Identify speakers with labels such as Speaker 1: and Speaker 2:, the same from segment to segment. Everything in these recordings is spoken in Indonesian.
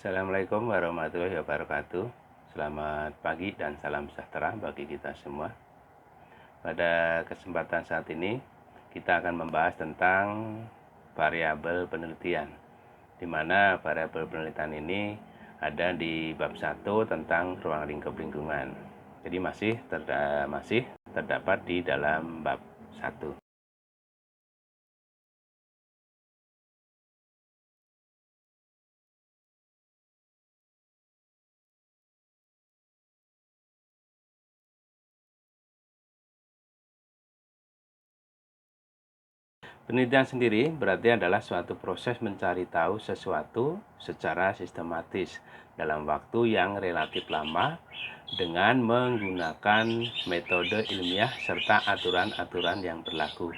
Speaker 1: Assalamualaikum warahmatullahi wabarakatuh. Selamat pagi dan salam sejahtera bagi kita semua. Pada kesempatan saat ini, kita akan membahas tentang variabel penelitian, di mana variabel penelitian ini ada di bab 1 tentang ruang lingkup lingkungan. Jadi masih terdapat di dalam bab 1. Penelitian sendiri berarti adalah suatu proses mencari tahu sesuatu secara sistematis dalam waktu yang relatif lama dengan menggunakan metode ilmiah serta aturan-aturan yang berlaku.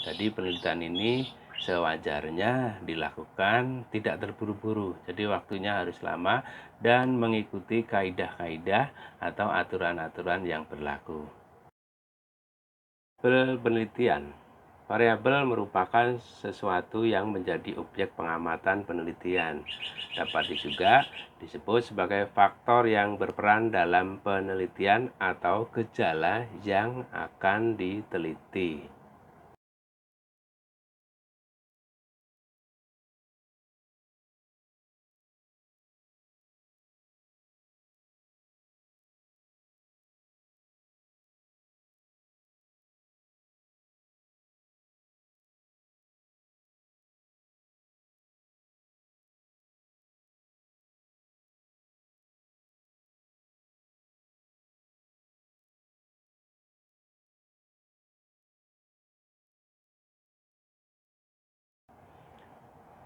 Speaker 1: Jadi penelitian ini sewajarnya dilakukan tidak terburu-buru. Jadi waktunya harus lama dan mengikuti kaidah-kaidah atau aturan-aturan yang berlaku. Penelitian. Variabel merupakan sesuatu yang menjadi objek pengamatan penelitian. Dapat juga disebut sebagai faktor yang berperan dalam penelitian atau gejala yang akan diteliti.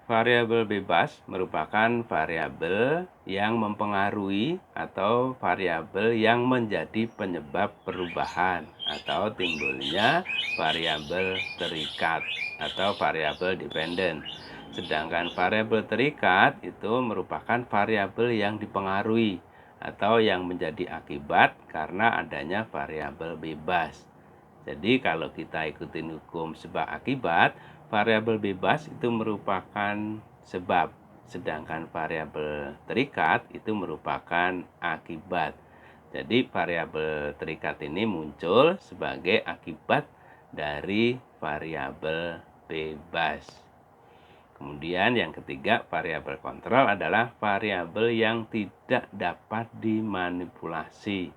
Speaker 1: Variabel bebas merupakan variabel yang mempengaruhi atau variabel yang menjadi penyebab perubahan atau timbulnya variabel terikat atau variabel dependen. Sedangkan variabel terikat itu merupakan variabel yang dipengaruhi atau yang menjadi akibat karena adanya variabel bebas. Jadi kalau kita ikutin hukum sebab akibat, variabel bebas itu merupakan sebab, sedangkan variabel terikat itu merupakan akibat. Jadi variabel terikat ini muncul sebagai akibat dari variabel bebas. Kemudian yang ketiga, variabel kontrol adalah variabel yang tidak dapat dimanipulasi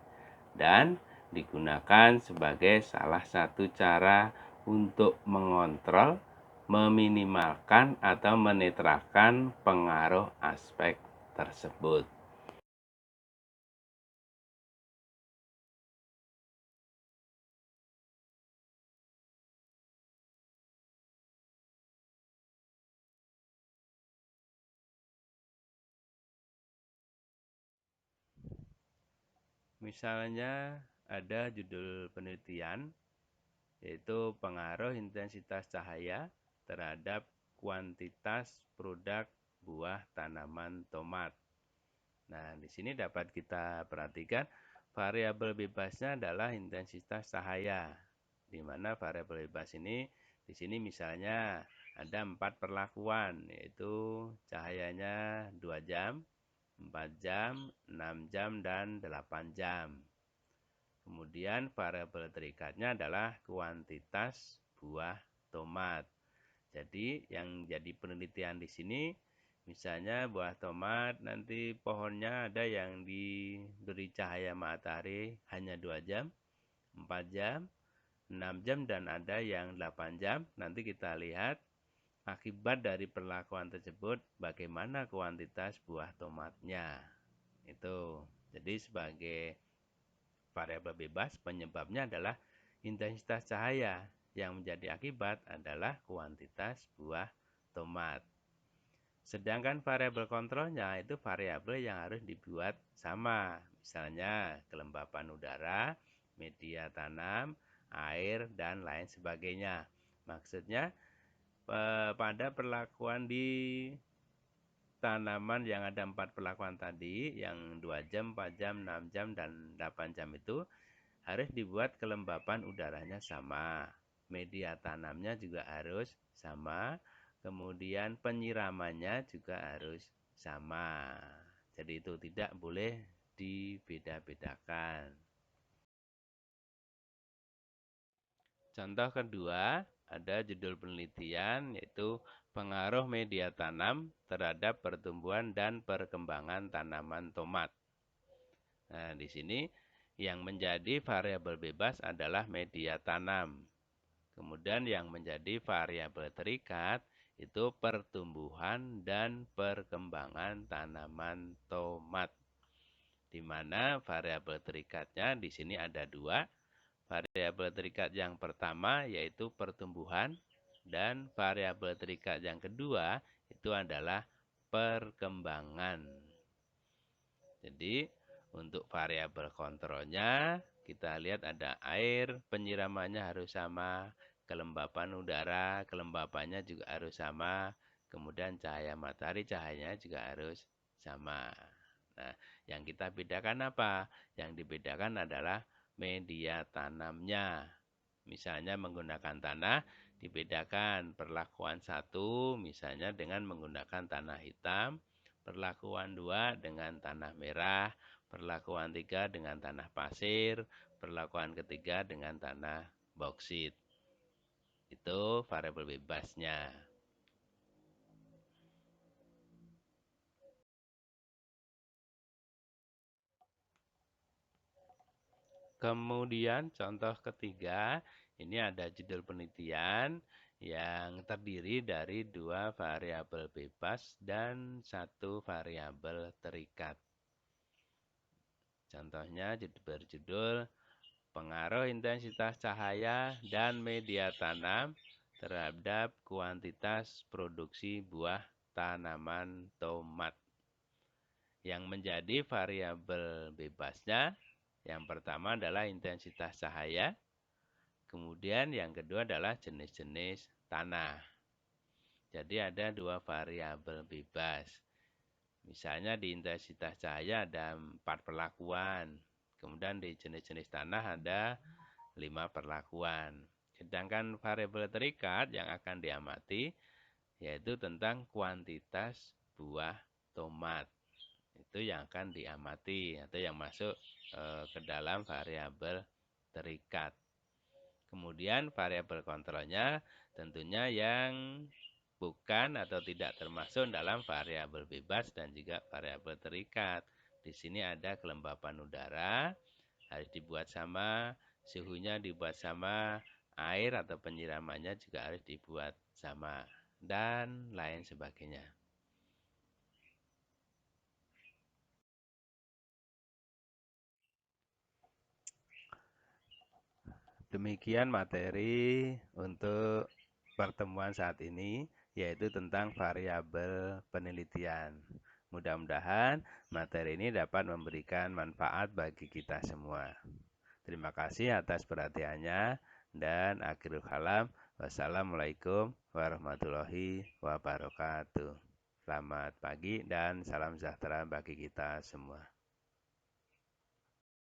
Speaker 1: dan digunakan sebagai salah satu cara untuk mengontrol, meminimalkan atau menetralkan pengaruh aspek tersebut. Misalnya ada judul penelitian yaitu pengaruh intensitas cahaya terhadap kuantitas produk buah tanaman tomat. Nah, di sini dapat kita perhatikan variabel bebasnya adalah intensitas cahaya, di mana variabel bebas ini di sini misalnya ada 4 perlakuan, yaitu cahayanya 2 jam, 4 jam, 6 jam, dan 8 jam. Kemudian variabel terikatnya adalah kuantitas buah tomat. Jadi yang jadi penelitian di sini misalnya buah tomat nanti pohonnya ada yang diberi cahaya matahari hanya 2 jam, 4 jam, 6 jam, dan ada yang 8 jam. Nanti kita lihat akibat dari perlakuan tersebut bagaimana kuantitas buah tomatnya. Itu. Jadi sebagai variabel bebas penyebabnya adalah intensitas cahaya, yang menjadi akibat adalah kuantitas buah tomat. Sedangkan variabel kontrolnya itu variabel yang harus dibuat sama. Misalnya kelembapan udara, media tanam, air, dan lain sebagainya. Maksudnya pada perlakuan di tanaman yang ada 4 perlakuan tadi, yang 2 jam, 4 jam, 6 jam, dan 8 jam itu harus dibuat kelembapan udaranya sama. Media tanamnya juga harus sama. Kemudian penyiramannya juga harus sama. Jadi itu tidak boleh dibeda-bedakan. Contoh kedua, ada judul penelitian yaitu pengaruh media tanam terhadap pertumbuhan dan perkembangan tanaman tomat. Nah, di sini yang menjadi variabel bebas adalah media tanam. Kemudian yang menjadi variabel terikat itu pertumbuhan dan perkembangan tanaman tomat. Di mana variabel terikatnya di sini ada dua. Variabel terikat yang pertama yaitu pertumbuhan dan variabel terikat yang kedua itu adalah perkembangan. Jadi untuk variabel kontrolnya kita lihat ada air, penyiramannya harus sama, kelembapan udara, kelembapannya juga harus sama, kemudian cahaya matahari, cahayanya juga harus sama. Nah, yang kita bedakan apa? Yang dibedakan adalah media tanamnya. Misalnya menggunakan tanah, dibedakan perlakuan 1 misalnya dengan menggunakan tanah hitam, perlakuan 2 dengan tanah merah, perlakuan 3 dengan tanah pasir, perlakuan ketiga dengan tanah bauksit. Itu variabel bebasnya. Kemudian contoh ketiga, ini ada judul penelitian yang terdiri dari 2 variabel bebas dan 1 variabel terikat. Contohnya berjudul pengaruh intensitas cahaya dan media tanam terhadap kuantitas produksi buah tanaman tomat. Yang menjadi variabel bebasnya, yang pertama adalah intensitas cahaya, kemudian yang kedua adalah jenis-jenis tanah. Jadi ada 2 variabel bebas. Misalnya di intensitas cahaya ada 4 perlakuan. Kemudian di jenis-jenis tanah ada 5 perlakuan. Sedangkan variabel terikat yang akan diamati yaitu tentang kuantitas buah tomat. Itu yang akan diamati atau yang masuk ke dalam variabel terikat. Kemudian variabel kontrolnya tentunya yang bukan atau tidak termasuk dalam variabel bebas dan juga variabel terikat. Di sini ada kelembapan udara, harus dibuat sama, suhunya dibuat sama, air atau penyiramannya juga harus dibuat sama, dan lain sebagainya. Demikian materi untuk pertemuan saat ini, yaitu tentang variabel penelitian. Mudah-mudahan materi ini dapat memberikan manfaat bagi kita semua. Terima kasih atas perhatiannya dan akhirul kalam. Wassalamualaikum warahmatullahi wabarakatuh. Selamat pagi dan salam sejahtera bagi kita semua.